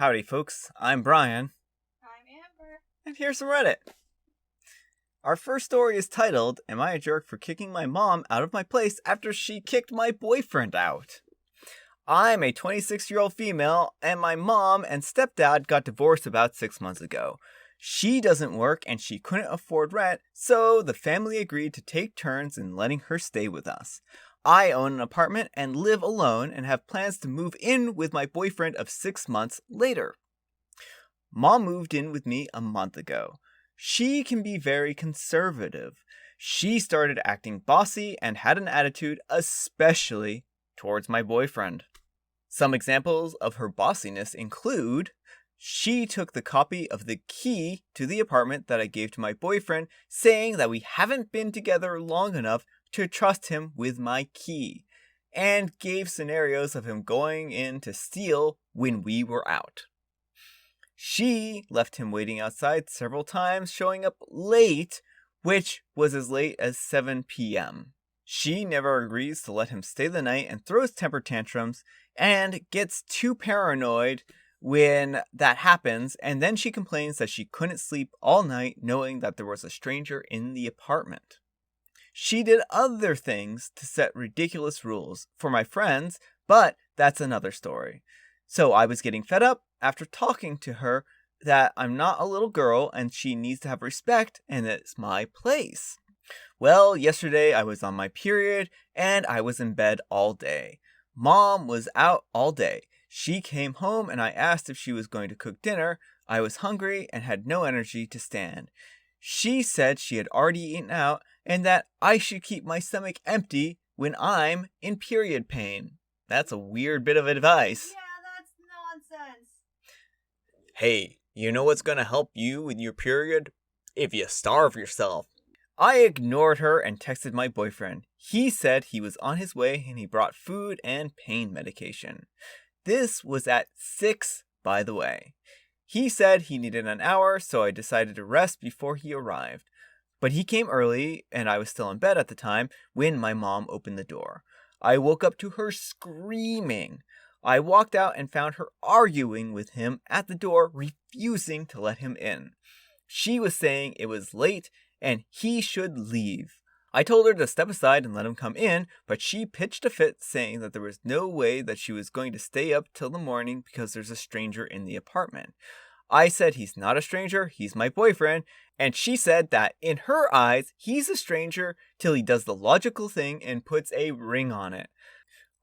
Howdy, folks. I'm Brian, I'm Amber. and here's some Reddit. Our first story is titled, Am I a Jerk for Kicking My Mom Out of My Place After She Kicked My Boyfriend Out? I'm a 26-year-old female, and my mom and stepdad got divorced about 6 months ago. She doesn't work, and she couldn't afford rent, so the family agreed to take turns in letting her stay with us. I own an apartment and live alone and have plans to move in with my boyfriend of 6 months later. Mom moved in with me a month ago. She can be very conservative. She started acting bossy and had an attitude, especially towards my boyfriend. Some examples of her bossiness include she took the copy of the key to the apartment that I gave to my boyfriend, saying that we haven't been together long enough to trust him with my key, and gave scenarios of him going in to steal when we were out. She left him waiting outside several times, showing up late, which was as late as 7 p.m. She never agrees to let him stay the night and throws temper tantrums and gets too paranoid when that happens, and then she complains that she couldn't sleep all night knowing that there was a stranger in the apartment. She did other things to set ridiculous rules for my friends, but that's another story. So I was getting fed up after talking to her that I'm not a little girl and she needs to have respect and it's my place. Well, yesterday I was on my period and I was in bed all day. Mom was out all day. She came home and I asked if she was going to cook dinner. I was hungry and had no energy to stand. She said she had already eaten out and that I should keep my stomach empty when I'm in period pain. That's a weird bit of advice. Yeah, that's nonsense. Hey, you know what's gonna help you with your period? If you starve yourself. I ignored her and texted my boyfriend. He said he was on his way and he brought food and pain medication. This was at 6, by the way. He said he needed an hour, so I decided to rest before he arrived. But he came early, and I was still in bed at the time when my mom opened the door. I woke up to her screaming. I walked out and found her arguing with him at the door, refusing to let him in. She was saying it was late and he should leave. I told her to step aside and let him come in, but she pitched a fit saying that there was no way that she was going to stay up till the morning because there's a stranger in the apartment. I said he's not a stranger, he's my boyfriend, and she said that in her eyes, he's a stranger till he does the logical thing and puts a ring on it.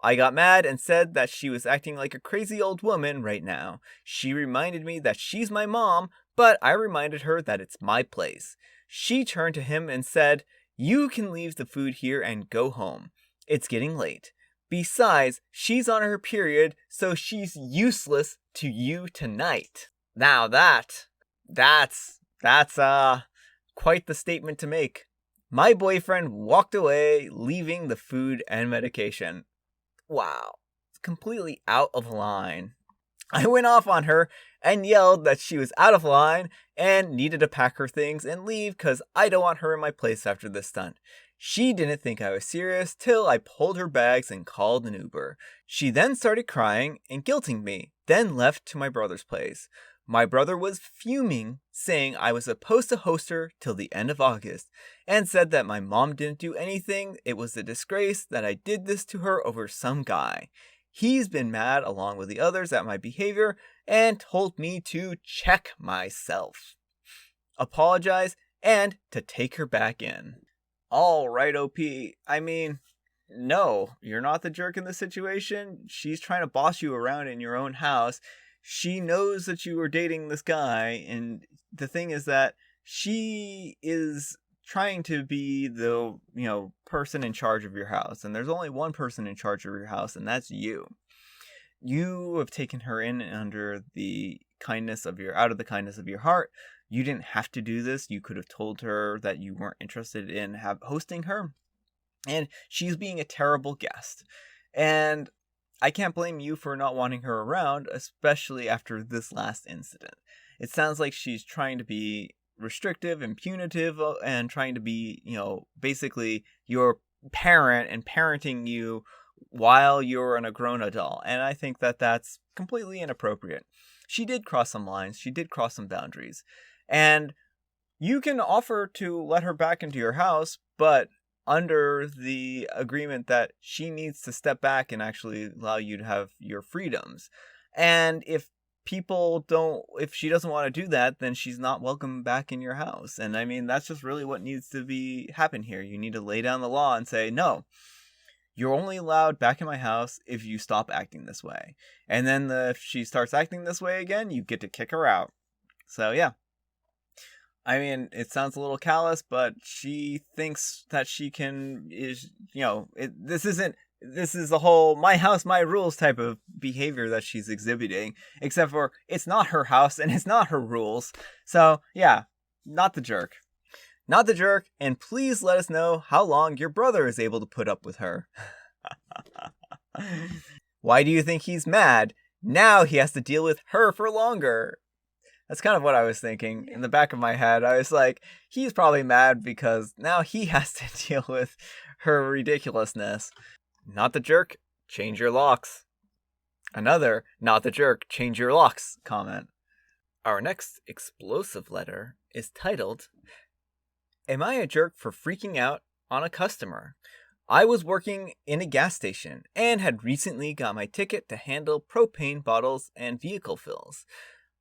I got mad and said that she was acting like a crazy old woman right now. She reminded me that she's my mom, but I reminded her that it's my place. She turned to him and said, "You can leave the food here and go home. It's getting late. Besides, she's on her period, so she's useless to you tonight." Now that's quite the statement to make. My boyfriend walked away, leaving the food and medication. Wow, it's completely out of line. I went off on her and yelled that she was out of line and needed to pack her things and leave because I don't want her in my place after this stunt. She didn't think I was serious till I pulled her bags and called an Uber. She then started crying and guilting me, then left to my brother's place. My brother was fuming, saying I was supposed to host her till the end of August, and said that my mom didn't do anything, it was a disgrace that I did this to her over some guy. He's been mad along with the others at my behavior, and told me to check myself, apologize, and to take her back in. Alright, OP, I mean, no, you're not the jerk in this situation. She's trying to boss you around in your own house. She knows that you were dating this guy, and the thing is that she is trying to be the, person in charge of your house, and there's only one person in charge of your house, and that's you. You have taken her in under the kindness of out of the kindness of your heart. You didn't have to do this. You could have told her that you weren't interested in hosting her, and she's being a terrible guest. And I can't blame you for not wanting her around, especially after this last incident. It sounds like she's trying to be restrictive and punitive and trying to be, basically your parent and parenting you while you're a grown adult. And I think that that's completely inappropriate. she did cross some lines. She did cross some boundaries. And you can offer to let her back into your house, but under the agreement that she needs to step back and actually allow you to have your freedoms. And if she doesn't want to do that, then she's not welcome back in your house. And I mean, that's just really what needs to happen here. You need to lay down the law and say, no, you're only allowed back in my house if you stop acting this way. And then if she starts acting this way again, you get to kick her out. So yeah. I mean, it sounds a little callous, but she thinks that she this is the whole my house, my rules type of behavior that she's exhibiting, except for it's not her house and it's not her rules. So yeah, not the jerk. Not the jerk, and please let us know how long your brother is able to put up with her. Why do you think he's mad? Now he has to deal with her for longer. That's kind of what I was thinking in the back of my head. I was like, he's probably mad because now he has to deal with her ridiculousness. Not the jerk, change your locks. Another, not the jerk, change your locks comment. Our next explosive letter is titled, Am I a jerk for freaking out on a customer? I was working in a gas station and had recently got my ticket to handle propane bottles and vehicle fills.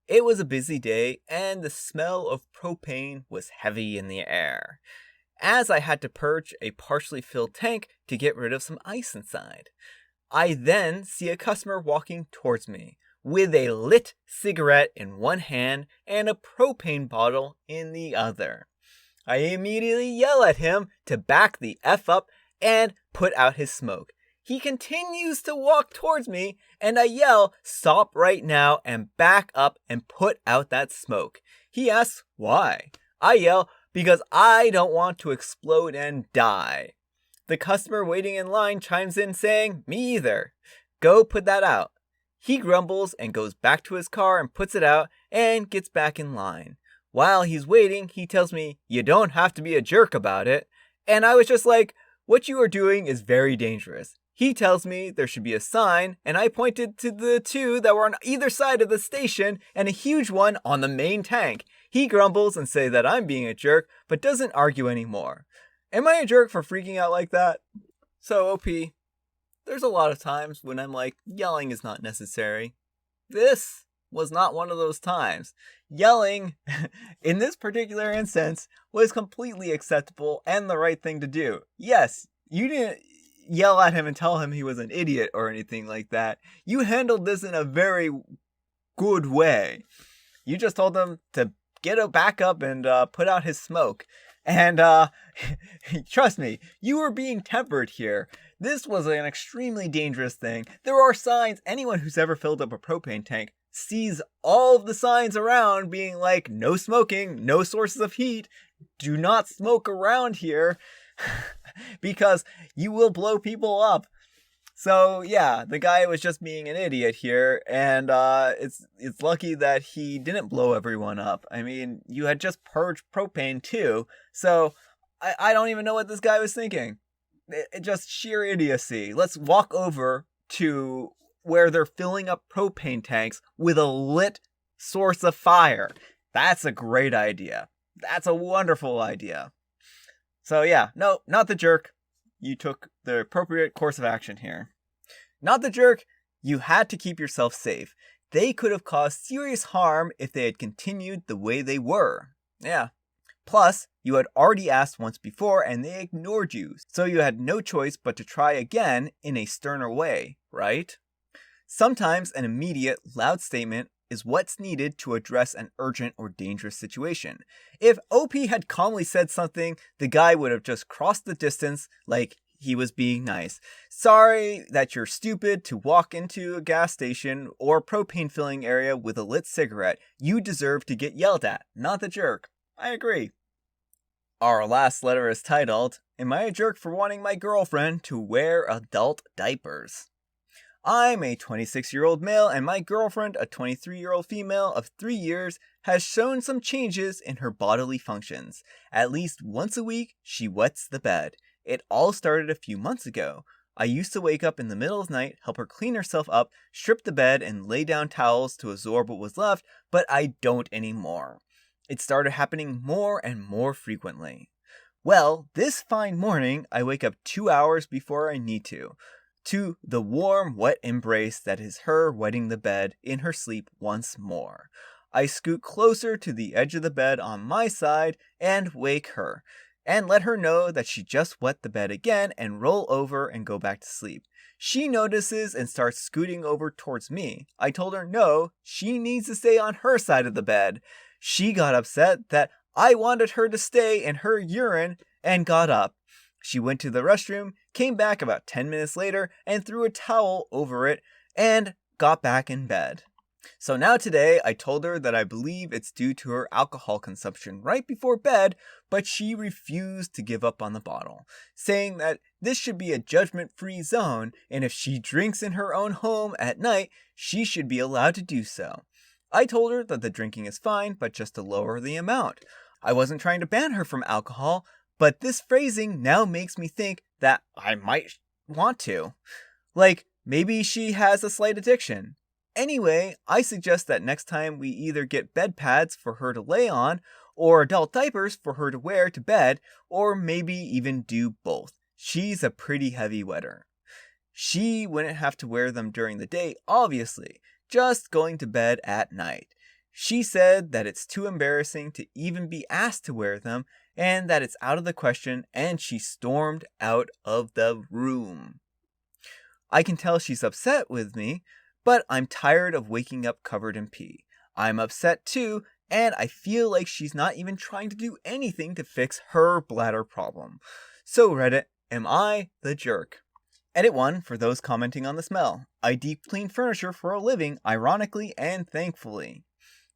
It was a busy day, and the smell of propane was heavy in the air, as I had to purge a partially filled tank to get rid of some ice inside. I then see a customer walking towards me, with a lit cigarette in one hand and a propane bottle in the other. I immediately yell at him to back the F up and put out his smoke. He continues to walk towards me, and I yell, stop right now and back up and put out that smoke. He asks, why? I yell, because I don't want to explode and die. The customer waiting in line chimes in saying, me either. Go put that out. He grumbles and goes back to his car and puts it out and gets back in line. While he's waiting, he tells me, you don't have to be a jerk about it. And I was just like, what you are doing is very dangerous. He tells me there should be a sign, and I pointed to the two that were on either side of the station and a huge one on the main tank. He grumbles and says that I'm being a jerk, but doesn't argue anymore. Am I a jerk for freaking out like that? So, OP, there's a lot of times when I'm like, yelling is not necessary. This was not one of those times. Yelling, in this particular instance, was completely acceptable and the right thing to do. Yes, you didn't yell at him and tell him he was an idiot or anything like that. You handled this in a very good way. You just told him to get a backup and put out his smoke. And trust me, you were being tempered here. This was an extremely dangerous thing. There are signs. Anyone who's ever filled up a propane tank sees all of the signs around being like, no smoking, no sources of heat, do not smoke around here. Because you will blow people up. So yeah, the guy was just being an idiot here, and it's lucky that he didn't blow everyone up. I mean, you had just purged propane too, so I don't even know what this guy was thinking. It just sheer idiocy. Let's walk over to where they're filling up propane tanks with a lit source of fire. That's a great idea. That's a wonderful idea. So yeah, no, not the jerk. You took the appropriate course of action here. Not the jerk, you had to keep yourself safe. They could have caused serious harm if they had continued the way they were. Yeah. Plus, you had already asked once before and they ignored you, so you had no choice but to try again in a sterner way, right? Sometimes an immediate, loud statement is what's needed to address an urgent or dangerous situation. If OP had calmly said something, the guy would have just crossed the distance like he was being nice. Sorry that you're stupid to walk into a gas station or propane filling area with a lit cigarette. You deserve to get yelled at, not the jerk. I agree. Our last letter is titled, Am I a jerk for wanting my girlfriend to wear adult diapers? I'm a 26-year-old male and my girlfriend, a 23-year-old female of 3 years, has shown some changes in her bodily functions. At least once a week, she wets the bed. It all started a few months ago. I used to wake up in the middle of the night, help her clean herself up, strip the bed, and lay down towels to absorb what was left, but I don't anymore. It started happening more and more frequently. Well, this fine morning, I wake up 2 hours before I need to the warm, wet embrace that is her wetting the bed in her sleep once more. I scoot closer to the edge of the bed on my side and wake her, and let her know that she just wet the bed again and roll over and go back to sleep. She notices and starts scooting over towards me. I told her no, she needs to stay on her side of the bed. She got upset that I wanted her to stay in her urine and got up. She went to the restroom, came back about 10 minutes later, and threw a towel over it and got back in bed. So now today, I told her that I believe it's due to her alcohol consumption right before bed, but she refused to give up on the bottle, saying that this should be a judgment-free zone, and if she drinks in her own home at night, she should be allowed to do so. I told her that the drinking is fine, but just to lower the amount. I wasn't trying to ban her from alcohol, but this phrasing now makes me think that I might want to. Like, maybe she has a slight addiction. Anyway, I suggest that next time we either get bed pads for her to lay on, or adult diapers for her to wear to bed, or maybe even do both. She's a pretty heavy wetter. She wouldn't have to wear them during the day, obviously, just going to bed at night. She said that it's too embarrassing to even be asked to wear them, and that it's out of the question, and she stormed out of the room. I can tell she's upset with me, but I'm tired of waking up covered in pee. I'm upset too, and I feel like she's not even trying to do anything to fix her bladder problem. So Reddit, am I the jerk? Edit 1 for those commenting on the smell. I deep clean furniture for a living, ironically and thankfully.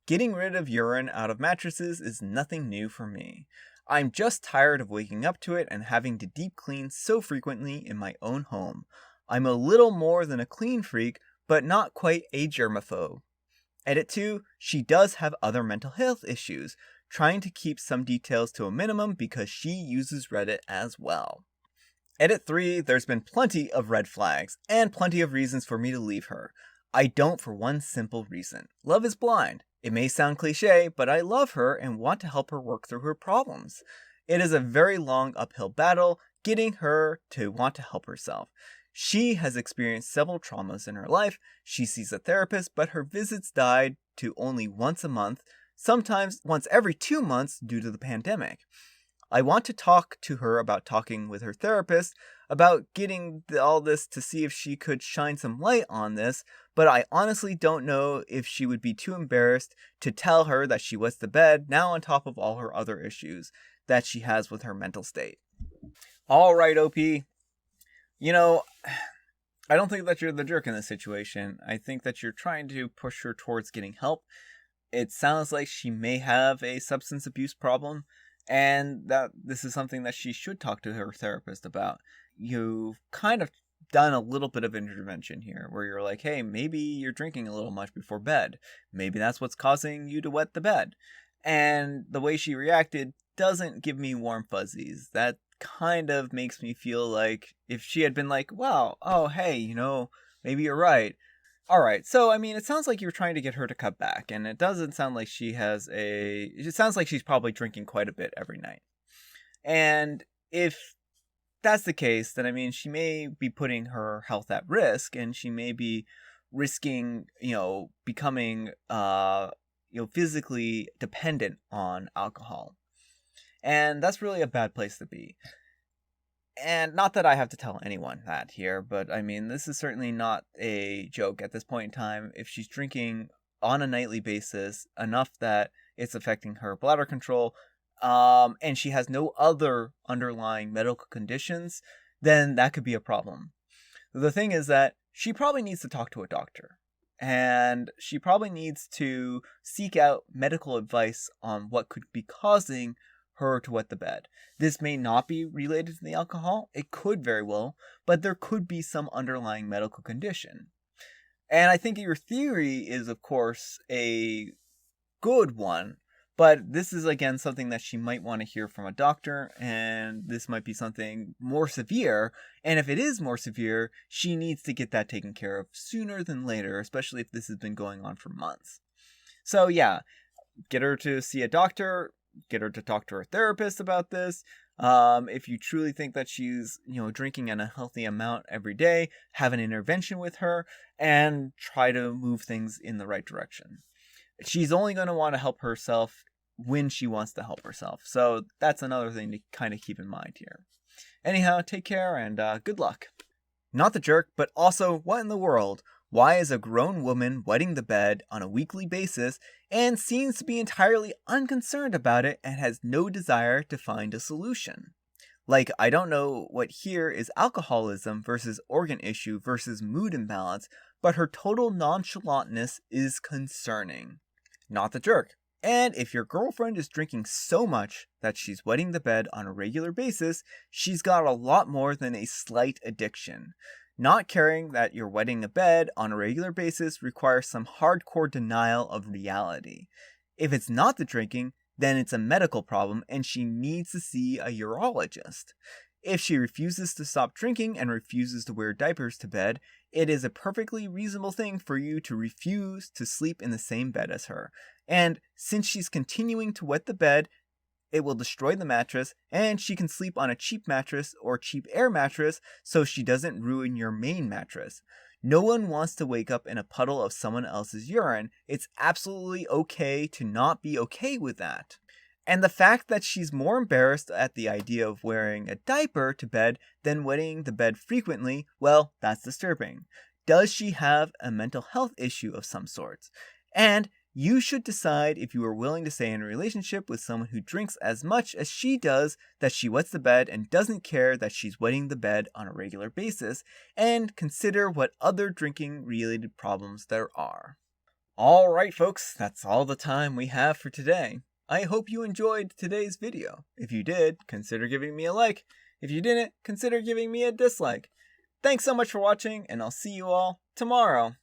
Getting rid of urine out of mattresses is nothing new for me. I'm just tired of waking up to it and having to deep clean so frequently in my own home. I'm a little more than a clean freak, but not quite a germaphobe. Edit 2, she does have other mental health issues, trying to keep some details to a minimum because she uses Reddit as well. Edit 3, there's been plenty of red flags, and plenty of reasons for me to leave her. I don't for one simple reason. Love is blind. It may sound cliche, but I love her and want to help her work through her problems. It is a very long uphill battle getting her to want to help herself. She has experienced several traumas in her life. She sees a therapist, but her visits died to only once a month, sometimes once every 2 months due to the pandemic. I want to talk to her about talking with her therapist, about getting all this to see if she could shine some light on this, but I honestly don't know if she would be too embarrassed to tell her that she wets the bed, now on top of all her other issues that she has with her mental state. Alright, OP. You know, I don't think that you're the jerk in this situation. I think that you're trying to push her towards getting help. It sounds like she may have a substance abuse problem, and that this is something that she should talk to her therapist about. You've kind of done a little bit of intervention here, where you're like, hey, maybe you're drinking a little much before bed. Maybe that's what's causing you to wet the bed. And the way she reacted doesn't give me warm fuzzies. That kind of makes me feel like if she had been like, wow, oh, hey, maybe you're right. All right, so, I mean, it sounds like you're trying to get her to cut back, and it doesn't sound like it sounds like she's probably drinking quite a bit every night. And if that's the case, then, I mean, she may be putting her health at risk, and she may be risking, becoming, physically dependent on alcohol. And that's really a bad place to be. And not that I have to tell anyone that here, but I mean, this is certainly not a joke at this point in time. If she's drinking on a nightly basis enough that it's affecting her bladder control, and she has no other underlying medical conditions, then that could be a problem. The thing is that she probably needs to talk to a doctor. And she probably needs to seek out medical advice on what could be causing her to wet the bed. This may not be related to the alcohol. It could very well, but there could be some underlying medical condition. And I think your theory is, of course, a good one, But this is, again, something that she might want to hear from a doctor, and this might be something more severe. And if it is more severe, she needs to get that taken care of sooner than later, especially if this has been going on for months. So yeah, get her to see a doctor, get her to talk to her therapist about this. If you truly think that she's, drinking an unhealthy amount every day, have an intervention with her and try to move things in the right direction. She's only going to want to help herself when she wants to help herself. So that's another thing to kind of keep in mind here. Anyhow, take care and good luck. Not the jerk, but also what in the world? Why is a grown woman wetting the bed on a weekly basis and seems to be entirely unconcerned about it and has no desire to find a solution? Like, I don't know what here is alcoholism versus organ issue versus mood imbalance, but her total nonchalantness is concerning. Not the jerk. And if your girlfriend is drinking so much that she's wetting the bed on a regular basis, she's got a lot more than a slight addiction. Not caring that you're wetting a bed on a regular basis requires some hardcore denial of reality. If it's not the drinking, then it's a medical problem and she needs to see a urologist. If she refuses to stop drinking and refuses to wear diapers to bed, it is a perfectly reasonable thing for you to refuse to sleep in the same bed as her. And since she's continuing to wet the bed, it will destroy the mattress, and she can sleep on a cheap mattress or cheap air mattress so she doesn't ruin your main mattress. No one wants to wake up in a puddle of someone else's urine. It's absolutely okay to not be okay with that. And the fact that she's more embarrassed at the idea of wearing a diaper to bed than wetting the bed frequently, well, that's disturbing. Does she have a mental health issue of some sort? And you should decide if you are willing to stay in a relationship with someone who drinks as much as she does, that she wets the bed and doesn't care that she's wetting the bed on a regular basis, and consider what other drinking related problems there are. Alright folks, that's all the time we have for today. I hope you enjoyed today's video. If you did, consider giving me a like. If you didn't, consider giving me a dislike. Thanks so much for watching, and I'll see you all tomorrow.